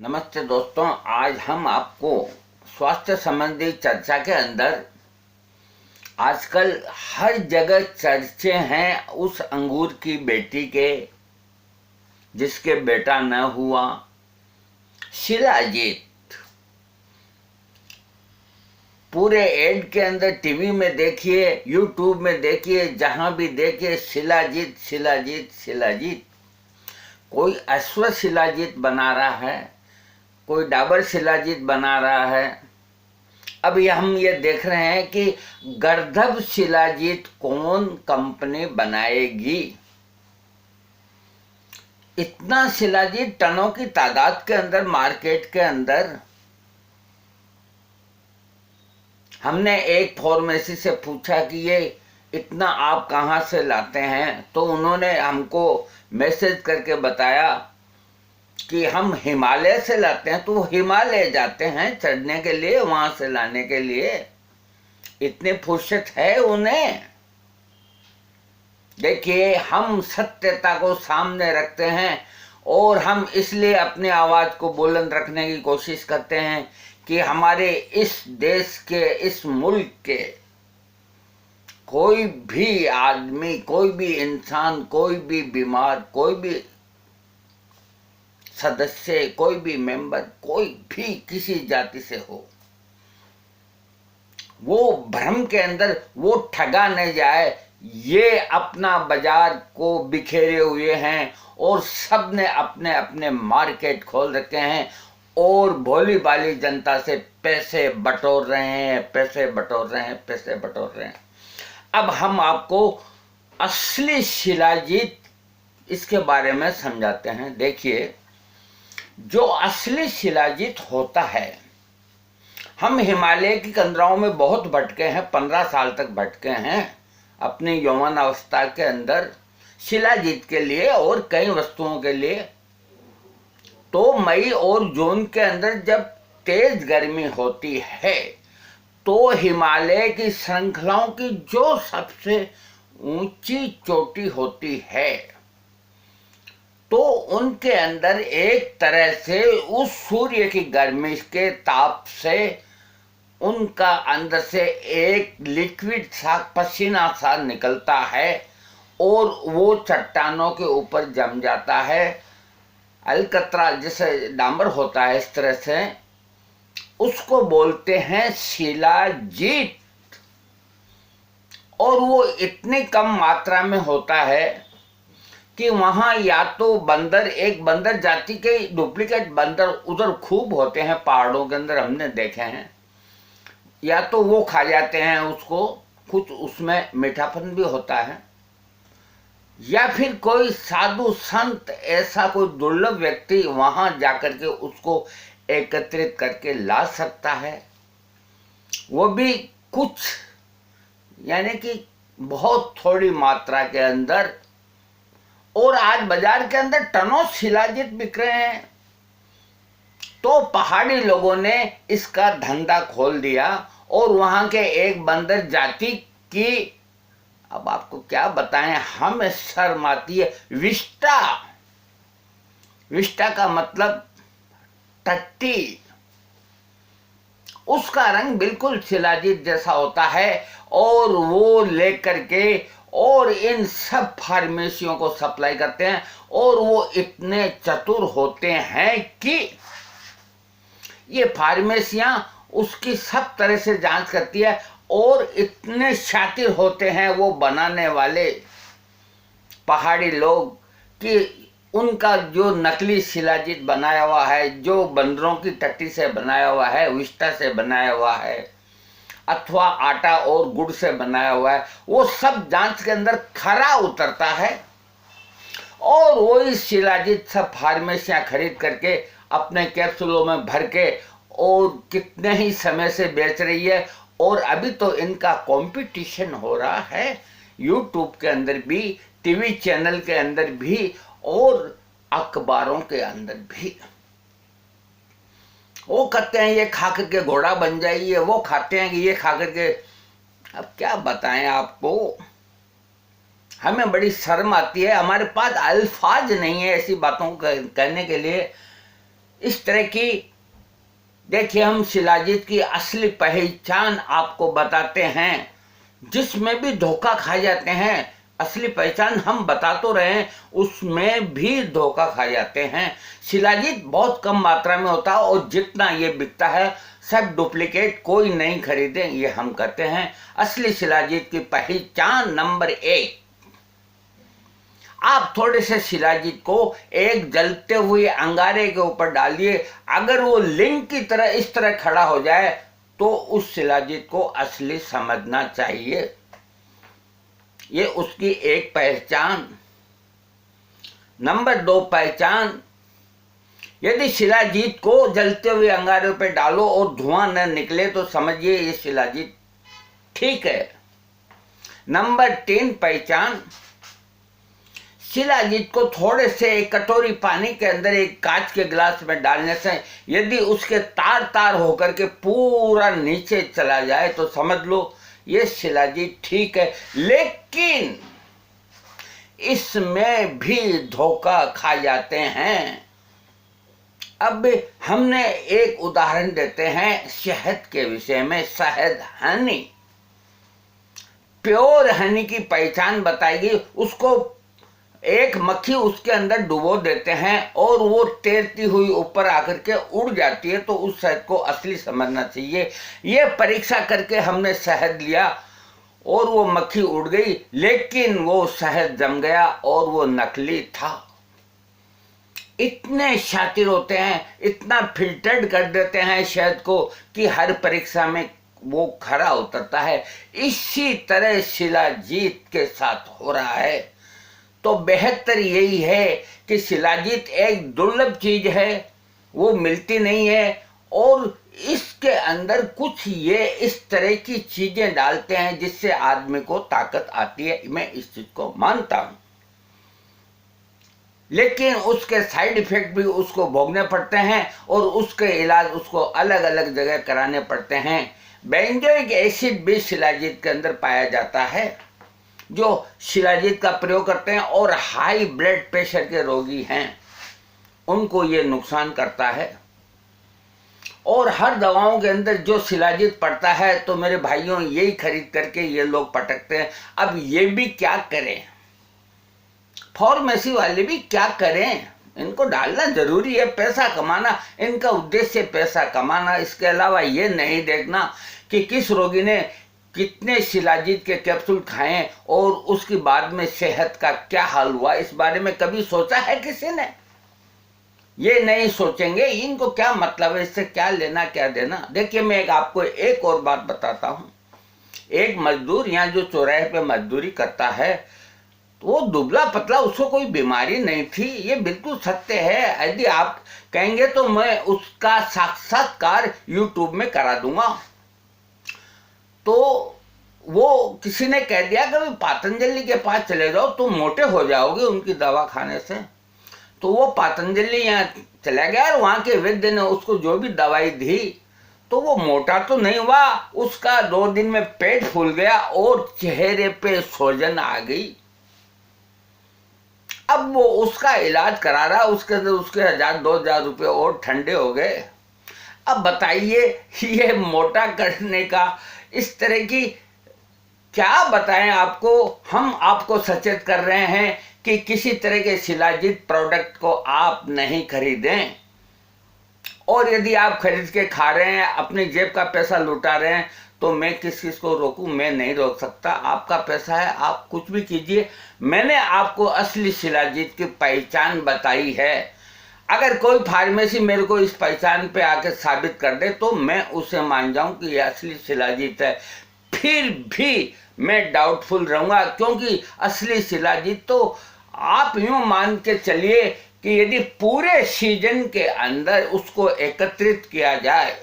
नमस्ते दोस्तों, आज हम आपको स्वास्थ्य संबंधी चर्चा के अंदर आजकल हर जगह चर्चे हैं उस अंगूर की बेटी के जिसके बेटा न हुआ, शिलाजीत। पूरे एड के अंदर टीवी में देखिए, यूट्यूब में देखिए, जहां भी देखिए शिलाजीत शिलाजीत शिलाजीत। कोई अश्व शिलाजीत बना रहा है, कोई डाबर शिलाजीत बना रहा है। अभी हम ये देख रहे हैं कि गर्दभ शिलाजीत कौन कंपनी बनाएगी। इतना शिलाजीत टनों की तादाद के अंदर मार्केट के अंदर। हमने एक फार्मेसी से पूछा कि ये इतना आप कहाँ से लाते हैं, तो उन्होंने हमको मैसेज करके बताया कि हम हिमालय से लाते हैं। तो वो हिमालय जाते हैं चढ़ने के लिए, वहां से लाने के लिए इतनी फुर्सत है उन्हें। देखिए, हम सत्यता को सामने रखते हैं और हम इसलिए अपनी आवाज को बुलंद रखने की कोशिश करते हैं कि हमारे इस देश के, इस मुल्क के कोई भी आदमी, कोई भी इंसान, कोई भी बीमार, कोई भी सदस्य, कोई भी मेंबर, कोई भी किसी जाति से हो, वो भ्रम के अंदर वो ठगा न जाए। ये अपना बाजार को बिखेरे हुए हैं और सब ने अपने अपने मार्केट खोल रखे हैं और भोली भाली जनता से पैसे बटोर रहे हैं, पैसे बटोर रहे हैं, पैसे बटोर रहे हैं। अब हम आपको असली शिलाजीत इसके बारे में समझाते हैं। देखिए, जो असली शिलाजीत होता है, हम हिमालय की कंदराओं में बहुत भटके हैं, 15 साल तक भटके हैं अपनी यौवन अवस्था के अंदर शिलाजीत के लिए और कई वस्तुओं के लिए। तो मई और जून के अंदर जब तेज गर्मी होती है तो हिमालय की श्रृंखलाओं की जो सबसे ऊंची चोटी होती है, तो उनके अंदर एक तरह से उस सूर्य की गर्मी के ताप से उनका अंदर से एक लिक्विड सा, पसीना सा निकलता है और वो चट्टानों के ऊपर जम जाता है। अलकतरा जैसे डामर होता है, इस तरह से उसको बोलते हैं शिलाजीत। और वो इतनी कम मात्रा में होता है कि वहां या तो बंदर, एक बंदर जाति के डुप्लीकेट बंदर उधर खूब होते हैं पहाड़ों के अंदर, हमने देखे हैं, या तो वो खा जाते हैं उसको, कुछ उसमें मीठापन भी होता है, या फिर कोई साधु संत, ऐसा कोई दुर्लभ व्यक्ति वहां जाकर के उसको एकत्रित करके ला सकता है। वो भी कुछ, यानी कि बहुत थोड़ी मात्रा के अंदर। और आज बाजार के अंदर टनों शिलाजीत बिक रहे हैं। तो पहाड़ी लोगों ने इसका धंधा खोल दिया और वहां के एक बंदर जाति की, अब आपको क्या बताएं, हमें शर्म आती है, विष्टा। विष्टा का मतलब टट्टी। उसका रंग बिल्कुल शिलाजीत जैसा होता है और वो लेकर के और इन सब फार्मेसियों को सप्लाई करते हैं। और वो इतने चतुर होते हैं कि ये फार्मेसियां उसकी सब तरह से जांच करती है और इतने शातिर होते हैं वो बनाने वाले पहाड़ी लोग कि उनका जो नकली शिलाजीत बनाया हुआ है, जो बंदरों की टट्टी से बनाया हुआ है, विष्टा से बनाया हुआ है, अथवा आटा और गुड़ से बनाया हुआ है, वो सब जांच के अंदर खरा उतरता है। और वही शिलाजीत सब फार्मेसियां खरीद करके अपने कैप्सूलों में भर के और कितने ही समय से बेच रही है। और अभी तो इनका कंपटीशन हो रहा है यूट्यूब के अंदर भी, टीवी चैनल के अंदर भी और अखबारों के अंदर भी। वो कहते हैं ये खा करके घोड़ा बन जाइए, वो खाते हैं कि ये खा करके, अब क्या बताएं आपको, हमें बड़ी शर्म आती है, हमारे पास अल्फाज नहीं है ऐसी बातों को कहने के लिए इस तरह की। देखिए, हम शिलाजीत की असली पहचान आपको बताते हैं, जिसमें भी धोखा खा जाते हैं। असली पहचान हम बता तो रहे हैं, उसमें भी धोखा खा जाते हैं। शिलाजीत बहुत कम मात्रा में होता है और जितना ये बिकता है सब डुप्लीकेट, कोई नहीं खरीदे, ये हम कहते हैं। असली शिलाजीत की पहचान नंबर 1, आप थोड़े से शिलाजीत को एक जलते हुए अंगारे के ऊपर डालिए, अगर वो लिंग की तरह इस तरह खड़ा हो जाए तो उस शिलाजीत को असली समझना चाहिए। ये उसकी एक पहचान। नंबर 2 पहचान, यदि शिलाजीत को जलते हुए अंगारे पे डालो और धुआं न निकले तो समझिए ये शिलाजीत ठीक है। नंबर 3 पहचान, शिलाजीत को थोड़े से एक कटोरी पानी के अंदर एक कांच के गिलास में डालने से यदि उसके तार तार होकर के पूरा नीचे चला जाए तो समझ लो ये शिलाजीत ठीक है। लेकिन इसमें भी धोखा खा जाते हैं। अब हमने एक उदाहरण देते हैं शहद के विषय में। शहद, हनी, प्योर हनी की पहचान बताएगी। उसको एक मक्खी उसके अंदर डुबो देते हैं और वो तैरती हुई ऊपर आकर के उड़ जाती है, तो उस शहद को असली समझना चाहिए। ये परीक्षा करके हमने शहद लिया और वो मक्खी उड़ गई, लेकिन वो शहद जम गया और वो नकली था। इतने शातिर होते हैं, इतना फिल्टर्ड कर देते हैं शहद को कि हर परीक्षा में वो खरा उतरता है। इसी तरह शिलाजीत के साथ हो रहा है। तो बेहतर यही है कि शिलाजीत एक दुर्लभ चीज है, वो मिलती नहीं है, और इसके अंदर कुछ ये इस तरह की चीजें डालते हैं जिससे आदमी को ताकत आती है। मैं इस चीज को मानता हूं, लेकिन उसके साइड इफेक्ट भी उसको भोगने पड़ते हैं और उसके इलाज उसको अलग अलग जगह कराने पड़ते हैं। बेंजोइक एसिड भी शिलाजीत के अंदर पाया जाता है। जो शिलाजीत का प्रयोग करते हैं और हाई ब्लड प्रेशर के रोगी हैं उनको ये नुकसान करता है। और हर दवाओं के अंदर जो शिलाजीत पड़ता है तो मेरे भाइयों यही खरीद करके ये लोग पटकते हैं। अब ये भी क्या करें, फार्मेसी वाले भी क्या करें, इनको डालना जरूरी है, पैसा कमाना, इनका उद्देश्य पैसा कमाना। इसके अलावा ये नहीं देखना कि किस रोगी ने कितने शिलाजीत के कैप्सूल खाएं और उसके बाद में सेहत का क्या हाल हुआ। इस बारे में कभी सोचा है किसी ने? ये नहीं सोचेंगे। इनको क्या मतलब है, इससे क्या लेना क्या देना। देखिए, मैं आपको एक और बात बताता हूं। एक मजदूर यहाँ जो चौराहे पे मजदूरी करता है, वो दुबला पतला, उसको कोई बीमारी नहीं थी, ये बिल्कुल सत्य है। यदि आप कहेंगे तो मैं उसका साक्षात्कार यूट्यूब में करा दूंगा। तो वो किसी ने कह दिया कि पतंजलि के पास चले जाओ, तुम मोटे हो जाओगे उनकी दवा खाने से। तो वो पतंजलि यहाँ चला गया और वहाँ के वैद्य ने उसको जो भी दवाई दी तो वो मोटा तो नहीं हुआ, उसका 2 दिन में पेट फूल गया और चेहरे पे सूजन आ गई। अब वो उसका इलाज करा रहा, उसके 1000-2000 रुपये और ठंडे हो गए। अब बताइए, ये मोटा करने का इस तरह की क्या बताएं आपको। हम आपको सचेत कर रहे हैं कि किसी तरह के शिलाजीत प्रोडक्ट को आप नहीं खरीदें, और यदि आप खरीद के खा रहे हैं, अपनी जेब का पैसा लुटा रहे हैं, तो मैं किस को रोकूं? मैं नहीं रोक सकता। आपका पैसा है, आप कुछ भी कीजिए। मैंने आपको असली शिलाजीत की पहचान बताई है। अगर कोई फार्मेसी मेरे को इस पहचान पे आके साबित कर दे तो मैं उसे मान जाऊं कि यह असली शिलाजीत है। फिर भी मैं डाउटफुल रहूंगा, क्योंकि असली शिलाजीत तो आप यूं मान के चलिए कि यदि पूरे सीजन के अंदर उसको एकत्रित किया जाए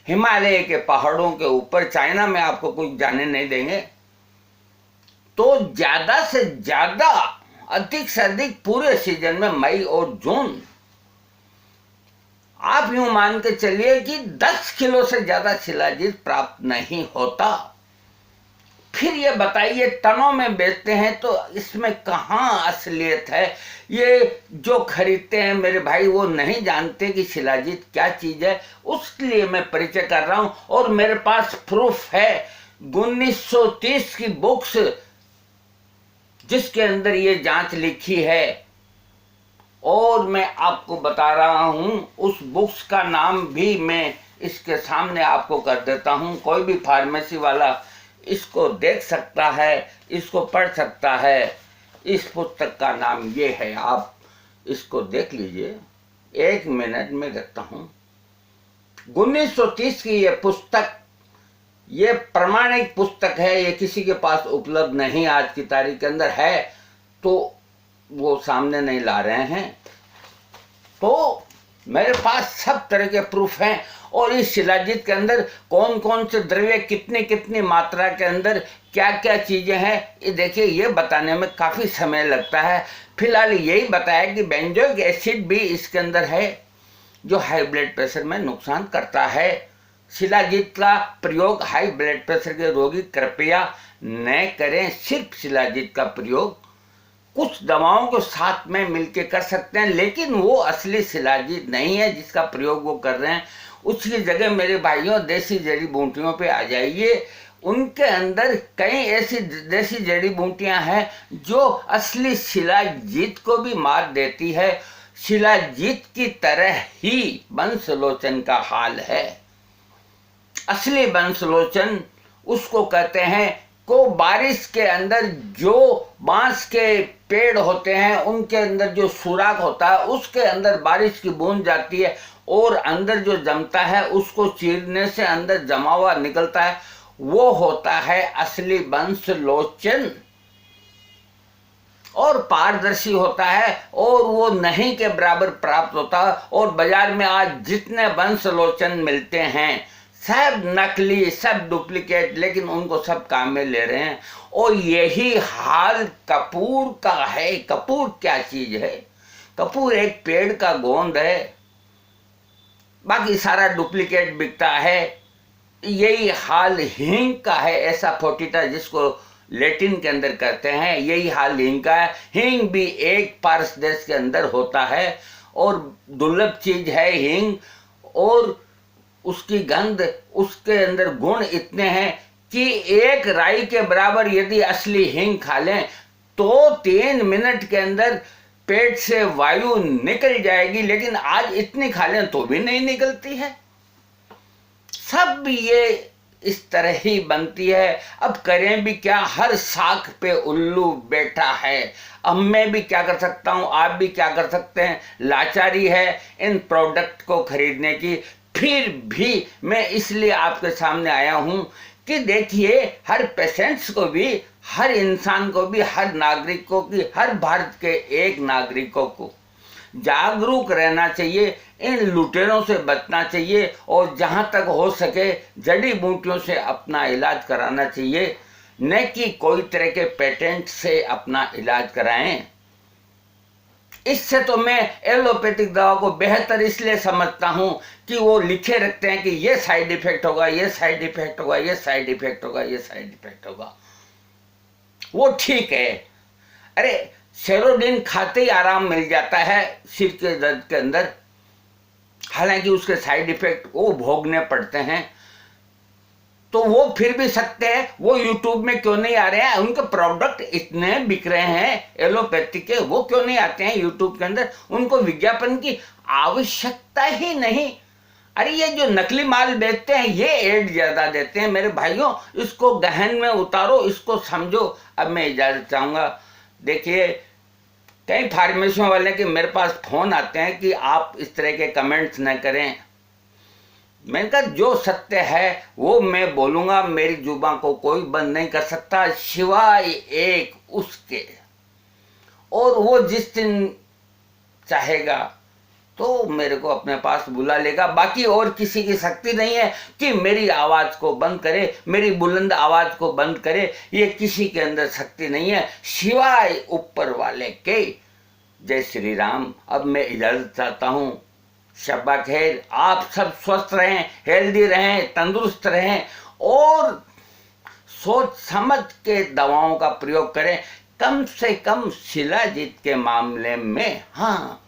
हिमालय के पहाड़ों के ऊपर, चाइना में आपको कुछ जाने नहीं देंगे, तो ज्यादा से ज्यादा, अधिक से अधिक पूरे सीजन में मई और जून, आप यूं मान के चलिए कि 10 किलो से ज्यादा शिलाजीत प्राप्त नहीं होता। फिर ये बताइए टनों में बेचते हैं तो इसमें कहाँ असलियत है। ये जो खरीदते हैं मेरे भाई वो नहीं जानते कि शिलाजीत क्या चीज़ है, उसके मैं परिचय कर रहा हूँ। और मेरे पास प्रूफ है 1930 की बुक्स जिसके अंदर ये जांच लिखी है, और मैं आपको बता रहा हूं उस बुक्स का नाम भी मैं इसके सामने आपको कर देता हूं। कोई भी फार्मेसी वाला इसको देख सकता है, इसको पढ़ सकता है। इस पुस्तक का नाम ये है, आप इसको देख लीजिए। 1 मिनट में देखता हूं। 1930 की ये पुस्तक, ये प्रमाणिक पुस्तक है, ये किसी के पास उपलब्ध नहीं आज की तारीख के अंदर है तो वो सामने नहीं ला रहे हैं। तो मेरे पास सब तरह के प्रूफ हैं। और इस शिलाजीत के अंदर कौन कौन से द्रव्य कितनी कितनी मात्रा के अंदर क्या क्या चीजें हैं, ये देखिए, ये बताने में काफी समय लगता है। फिलहाल यही बताया कि बेंजोइक एसिड भी इसके अंदर है जो हाई ब्लड प्रेशर में नुकसान करता है। शिलाजीत का प्रयोग हाई ब्लड प्रेशर के रोगी कृपया न करें। सिर्फ शिलाजीत का प्रयोग कुछ दवाओं के साथ में मिलके कर सकते हैं, लेकिन वो असली शिलाजीत नहीं है जिसका प्रयोग वो कर रहे हैं। उसकी जगह मेरे भाइयों देसी जड़ी बूटियों पे आ जाइए। उनके अंदर कई ऐसी देसी जड़ी बूटियां हैं जो असली शिलाजीत को भी मार देती है। शिलाजीत की तरह ही बंसलोचन का हाल है। असली बंसलोचन उसको कहते हैं को बारिश के अंदर जो बांस के पेड़ होते हैं उनके अंदर जो सुराख होता है उसके अंदर बारिश की बूंद जाती है और अंदर जो जमता है उसको चीरने से अंदर जमा हुआ निकलता है, वो होता है असली बंसलोचन। और पारदर्शी होता है और वो नहीं के बराबर प्राप्त होता है। और बाजार में आज जितने बंसलोचन मिलते हैं सब नकली, सब डुप्लीकेट, लेकिन उनको सब काम में ले रहे हैं। और यही हाल कपूर का है। कपूर क्या चीज है? कपूर एक पेड़ का गोंद है, बाकी सारा डुप्लीकेट बिकता है। यही हाल हींग का है, ऐसा फोटिटा जिसको लैटिन के अंदर कहते हैं, यही हाल हींग का है। हींग भी एक पारस देश के अंदर होता है और दुर्लभ चीज है हींग। और उसकी गंध, उसके अंदर गुण इतने हैं कि एक राई के बराबर यदि असली हींग खा लें तो 3 मिनट के अंदर पेट से वायु निकल जाएगी, लेकिन आज इतनी खा लें तो भी नहीं निकलती है। सब ये इस तरह ही बनती है। अब करें भी क्या, हर साख पे उल्लू बैठा है। अब मैं भी क्या कर सकता हूं, आप भी क्या कर सकते हैं। लाचारी है इन प्रोडक्ट को खरीदने की। फिर भी मैं इसलिए आपके सामने आया हूं कि देखिए, हर पेशेंट्स को भी, हर इंसान को भी, हर नागरिकों की, हर भारत के एक नागरिकों को जागरूक रहना चाहिए, इन लुटेरों से बचना चाहिए और जहां तक हो सके जड़ी बूटियों से अपना इलाज कराना चाहिए, न कि कोई तरह के पेटेंट से अपना इलाज कराएं। इससे तो मैं एलोपैथिक दवा को बेहतर इसलिए समझता हूं कि वो लिखे रखते हैं कि ये साइड इफेक्ट होगा, ये साइड इफेक्ट होगा, ये साइड इफेक्ट होगा, ये साइड इफेक्ट होगा। वो ठीक है। अरे सेरोडीन खाते ही आराम मिल जाता है सिर के दर्द के अंदर, हालांकि उसके साइड इफेक्ट वो भोगने पड़ते हैं। तो वो फिर भी सकते हैं, वो यूट्यूब में क्यों नहीं आ रहे हैं? उनके प्रोडक्ट इतने बिक रहे हैं एलोपैथी के, वो क्यों नहीं आते हैं यूट्यूब के अंदर? उनको विज्ञापन की आवश्यकता ही नहीं। अरे ये जो नकली माल बेचते हैं ये एड ज्यादा देते हैं। मेरे भाइयों, इसको गहन में उतारो, इसको समझो। अब मैं इजाजत चाहूंगा। देखिए, कई फार्मेसियों वाले के मेरे पास फोन आते हैं कि आप इस तरह के कमेंट्स न करें। मैंने कहा जो सत्य है वो मैं बोलूंगा, मेरी जुबान को कोई बंद नहीं कर सकता सिवाय एक उसके। और वो जिस दिन चाहेगा तो मेरे को अपने पास बुला लेगा। बाकी और किसी की शक्ति नहीं है कि मेरी आवाज को बंद करे, मेरी बुलंद आवाज को बंद करे। ये किसी के अंदर शक्ति नहीं है सिवाय ऊपर वाले के। जय श्री राम। अब मैं इजाजत चाहता हूं। शब्बा खैर। आप सब स्वस्थ रहें, हेल्दी रहें, तंदुरुस्त रहें और सोच समझ के दवाओं का प्रयोग करें, कम से कम शिलाजीत के मामले में। हाँ,